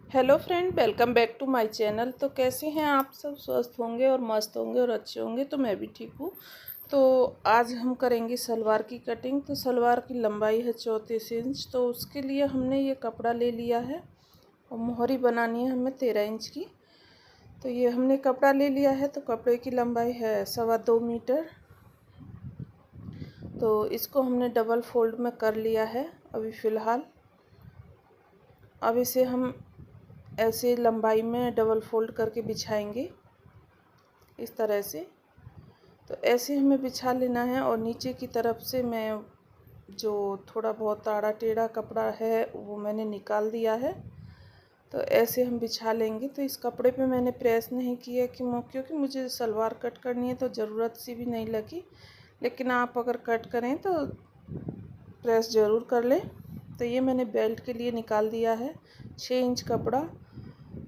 Hello friend, welcome back to my channel. तो कैसे हैं आप सब? स्वस्थ होंगे और मस्त होंगे और अच्छे होंगे। तो मैं भी ठीक हूँ। तो आज हम करेंगे सलवार की कटिंग। तो सलवार की लंबाई है 34 इंच। तो उसके लिए हमने ये कपड़ा ले लिया है और मोहरी बनानी है हमें 13 इंच की। तो ये हमने कपड़ा ले लिया है। तो कपड़े की लंबाई है 2.25 मीटर। तो इसको हमने डबल फोल्ड में कर लिया है अभी फ़िलहाल। अब इसे हम ऐसे लंबाई में डबल फोल्ड करके बिछाएंगे इस तरह से। तो ऐसे हमें बिछा लेना है और नीचे की तरफ से मैं जो थोड़ा बहुत आड़ा टेढ़ा कपड़ा है वो मैंने निकाल दिया है। तो ऐसे हम बिछा लेंगे। तो इस कपड़े पे मैंने प्रेस नहीं किया क्योंकि मुझे सलवार कट करनी है तो ज़रूरत सी भी नहीं लगी। लेकिन आप अगर कट करें तो प्रेस ज़रूर कर लें। तो ये मैंने बेल्ट के लिए निकाल दिया है 6 इंच कपड़ा,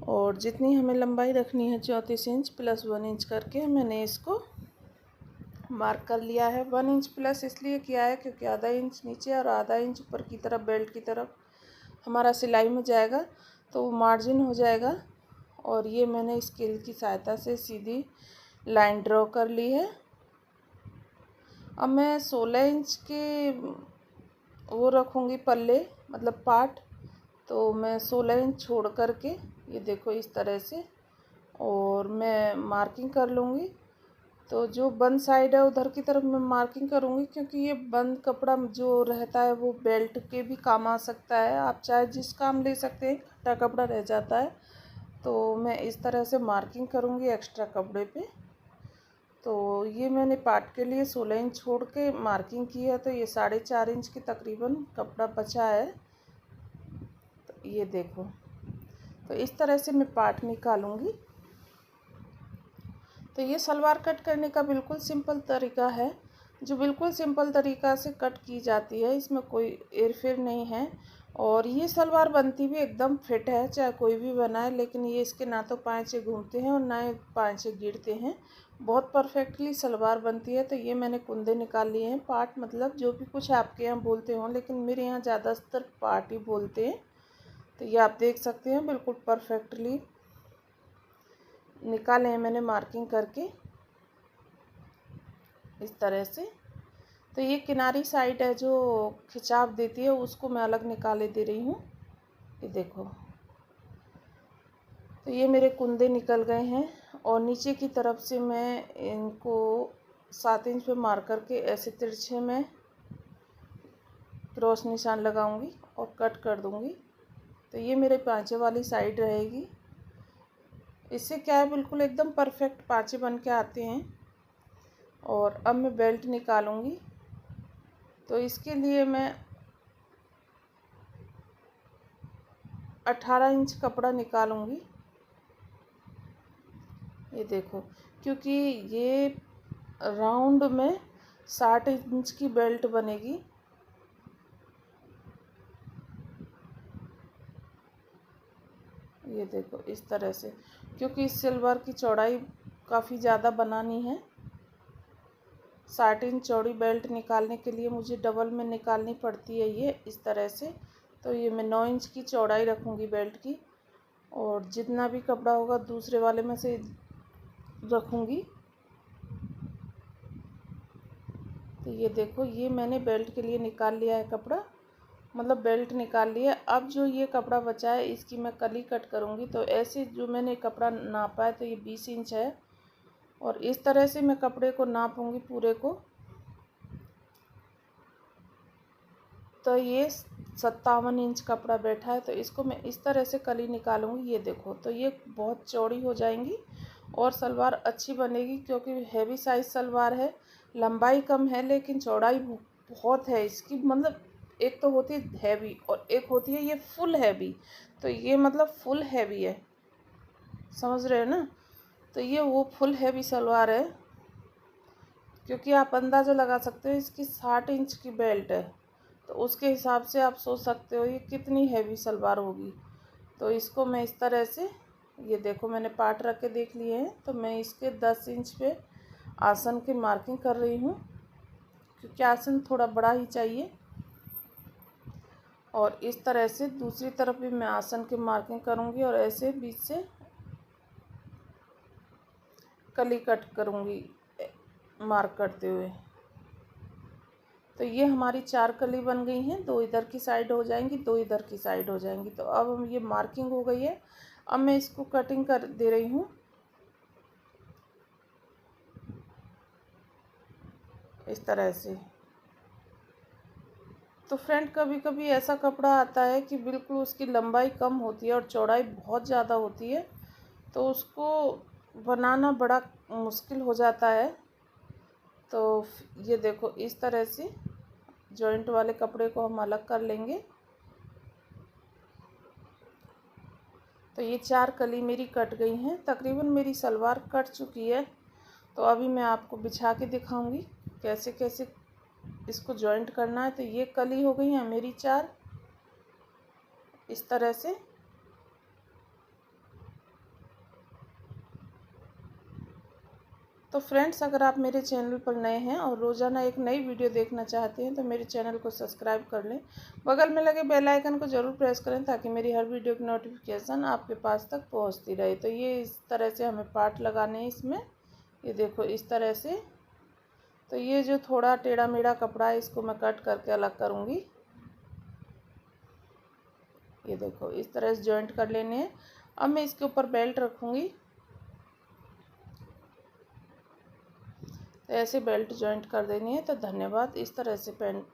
और जितनी हमें लंबाई रखनी है 34 इंच प्लस 1 इंच करके मैंने इसको मार्क कर लिया है। 1 इंच प्लस इसलिए किया है क्योंकि आधा इंच नीचे और आधा इंच ऊपर की तरफ बेल्ट की तरफ हमारा सिलाई में जाएगा तो वो मार्जिन हो जाएगा। और ये मैंने स्केल की सहायता से सीधी लाइन ड्रॉ कर ली है। अब मैं 16 इंच के वो रखूँगी पल्ले, मतलब पार्ट। तो मैं 16 इंच छोड़ करके ये देखो इस तरह से और मैं मार्किंग कर लूँगी। तो जो बंद साइड है उधर की तरफ मैं मार्किंग करूँगी क्योंकि ये बंद कपड़ा जो रहता है वो बेल्ट के भी काम आ सकता है। आप चाहे जिस काम ले सकते हैं, फटा कपड़ा रह जाता है। तो मैं इस तरह से मार्किंग करूँगी एक्स्ट्रा कपड़े पे। तो ये मैंने पार्ट के लिए 16 इंच छोड़ के मार्किंग की है। तो ये 4.5 इंच की तकरीबन कपड़ा बचा है। तो ये देखो, तो इस तरह से मैं पार्ट निकालूंगी। तो ये सलवार कट करने का बिल्कुल सिंपल तरीका है, जो बिल्कुल सिंपल तरीका से कट की जाती है। इसमें कोई हेरफेर नहीं है। और ये सलवार बनती भी एकदम फिट है, चाहे कोई भी बनाए। लेकिन ये इसके ना तो पाँचे घूमते हैं और ना ही पाँचे गिरते हैं। बहुत परफेक्टली सलवार बनती है। तो ये मैंने कुंदे निकाल लिए हैं। पार्ट मतलब जो भी कुछ आपके यहाँ बोलते हों, लेकिन मेरे यहाँ ज़्यादातर पार्ट ही बोलते हैं। तो ये आप देख सकते हैं बिल्कुल परफेक्टली निकाले हैं मैंने मार्किंग करके इस तरह से। तो ये किनारी साइड है जो खिंचाव देती है, उसको मैं अलग निकाले दे रही हूँ। ये देखो, तो ये मेरे कुंदे निकल गए हैं। और नीचे की तरफ से मैं इनको 7 इंच पे मार करके ऐसे तिरछे में क्रॉस निशान लगाऊंगी और कट कर दूंगी। तो ये मेरे पाँचे वाली साइड रहेगी। इससे क्या है, बिल्कुल एकदम परफेक्ट पाँचे बन के आते हैं। और अब मैं बेल्ट निकालूंगी। तो इसके लिए मैं 18 इंच कपड़ा निकालूंगी। ये देखो, क्योंकि ये राउंड में 60 इंच की बेल्ट बनेगी। ये देखो इस तरह से, क्योंकि इस सलवार की चौड़ाई काफ़ी ज़्यादा बनानी है। 60 इंच चौड़ी बेल्ट निकालने के लिए मुझे डबल में निकालनी पड़ती है ये इस तरह से। तो ये मैं 9 इंच की चौड़ाई रखूँगी बेल्ट की, और जितना भी कपड़ा होगा दूसरे वाले में से रखूँगी। तो ये देखो, ये मैंने बेल्ट के लिए निकाल लिया है कपड़ा, मतलब बेल्ट निकाल लिया। अब जो ये कपड़ा बचा है इसकी मैं कली कट करूँगी। तो ऐसे जो मैंने कपड़ा नापा है तो ये 20 इंच है, और इस तरह से मैं कपड़े को नापूंगी पूरे को। तो ये 57 इंच कपड़ा बैठा है। तो इसको मैं इस तरह से कली निकालूंगी। ये देखो, तो ये बहुत चौड़ी हो जाएंगी और सलवार अच्छी बनेगी, क्योंकि हैवी साइज सलवार है। लंबाई कम है लेकिन चौड़ाई बहुत है इसकी। मतलब एक तो होती है हैवी और एक होती है ये फुल हैवी। तो ये मतलब फुल हैवी है, समझ रहे हो ना। तो ये वो फुल हैवी सलवार है, क्योंकि आप अंदाज़ा लगा सकते हो इसकी 60 इंच की बेल्ट है। तो उसके हिसाब से आप सोच सकते हो ये कितनी हैवी सलवार होगी। तो इसको मैं इस तरह से, ये देखो मैंने पार्ट रख के देख लिए हैं। तो मैं इसके 10 इंच पे आसन की मार्किंग कर रही हूँ, क्योंकि आसन थोड़ा बड़ा ही चाहिए। और इस तरह से दूसरी तरफ भी मैं आसन की मार्किंग करूँगी और ऐसे बीच से कली कट करूँगी मार्क करते हुए। तो ये हमारी 4 कली बन गई हैं, 2 इधर की साइड हो जाएंगी, 2 इधर की साइड हो जाएंगी। तो अब हम ये मार्किंग हो गई है। अब मैं इसको कटिंग कर दे रही हूँ इस तरह से। तो फ्रेंड कभी कभी ऐसा कपड़ा आता है कि बिल्कुल उसकी लंबाई कम होती है और चौड़ाई बहुत ज़्यादा होती है, तो उसको बनाना बड़ा मुश्किल हो जाता है। तो ये देखो इस तरह से जॉइंट वाले कपड़े को हम अलग कर लेंगे। तो ये 4 कली मेरी कट गई हैं, तकरीबन मेरी सलवार कट चुकी है। तो अभी मैं आपको बिछा के दिखाऊंगी कैसे कैसे इसको जॉइंट करना है। तो ये कली हो गई है मेरी 4 इस तरह से। तो फ्रेंड्स अगर आप मेरे चैनल पर नए हैं और रोज़ाना एक नई वीडियो देखना चाहते हैं तो मेरे चैनल को सब्सक्राइब कर लें, बगल में लगे बेल आइकन को ज़रूर प्रेस करें ताकि मेरी हर वीडियो की नोटिफिकेशन आपके पास तक पहुंचती रहे। तो ये इस तरह से हमें पार्ट लगाने हैं इसमें, ये देखो इस तरह से। तो ये जो थोड़ा टेढ़ा मेढ़ा कपड़ा है इसको मैं कट करके अलग करूँगी। ये देखो इस तरह से जॉइंट कर लेने हैं। अब मैं इसके ऊपर बेल्ट रखूँगी। तो ऐसे बेल्ट जॉइंट कर देनी है। तो धन्यवाद। इस तरह से पैंट